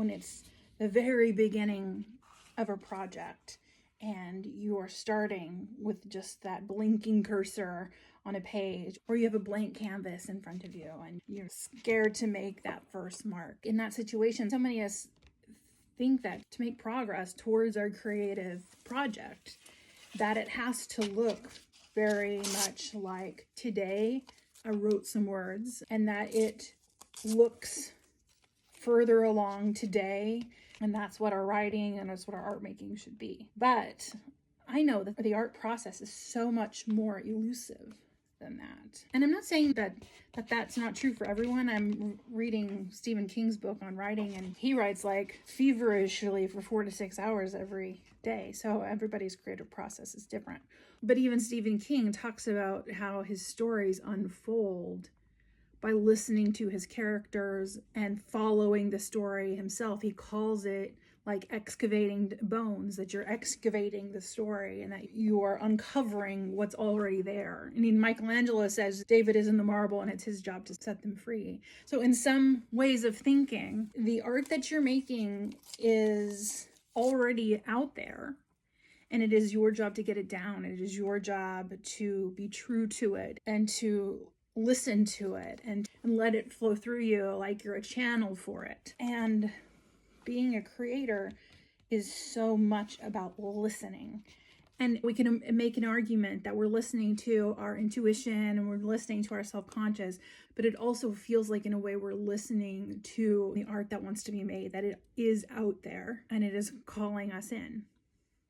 when it's the very beginning of a project and you're starting with just that blinking cursor on a page, or you have a blank canvas in front of you and you're scared to make that first mark. In that situation, so many of us think that to make progress towards our creative project, that it has to look very much like today I wrote some words, and that it looks further along today, and that's what our writing and that's what our art making should be. But I know that the art process is so much more elusive than that. And I'm not saying that that's not true for everyone. I'm reading Stephen King's book on writing, and he writes like feverishly for 4 to 6 hours every day. So everybody's creative process is different. But even Stephen King talks about how his stories unfold by listening to his characters and following the story himself. He calls it like excavating bones, that you're excavating the story and that you are uncovering what's already there. I mean, Michelangelo says David is in the marble and it's his job to set them free. So in some ways of thinking, the art that you're making is already out there, and it is your job to get it down. It is your job to be true to it and to listen to it and let it flow through you like you're a channel for it. And being a creator is so much about listening. And we can make an argument that we're listening to our intuition and we're listening to our self-conscious, but it also feels like in a way we're listening to the art that wants to be made, that it is out there and it is calling us in.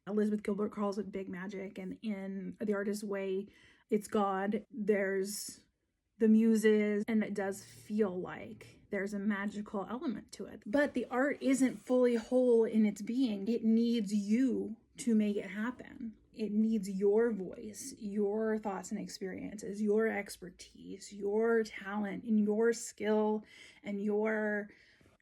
Elizabeth Gilbert calls it big magic, and in The Artist's Way, it's God. There's the muses, and it does feel like there's a magical element to it. But the art isn't fully whole in its being. It needs you to make it happen. It needs your voice, your thoughts and experiences, your expertise, your talent, and your skill, and your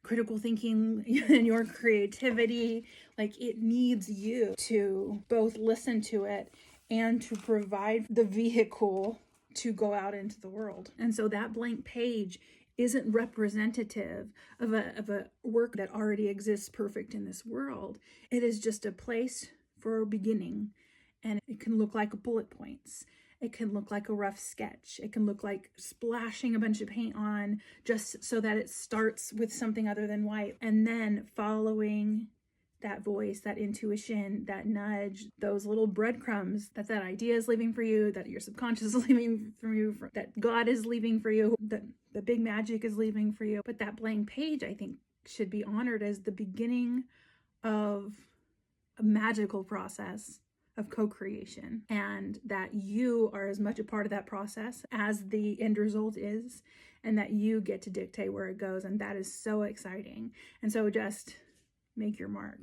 critical thinking and your creativity. Like, it needs you to both listen to it and to provide the vehicle to go out into the world. And so that blank page isn't representative of a work that already exists perfect in this world. It is just a place for a beginning, and it can look like bullet points. It can look like a rough sketch. It can look like splashing a bunch of paint on just so that it starts with something other than white, and then following that voice, that intuition, that nudge, those little breadcrumbs that idea is leaving for you, that your subconscious is leaving for you, that God is leaving for you, that the big magic is leaving for you. But that blank page, I think, should be honored as the beginning of a magical process of co-creation, and that you are as much a part of that process as the end result is, and that you get to dictate where it goes. And that is so exciting. And so just make your mark,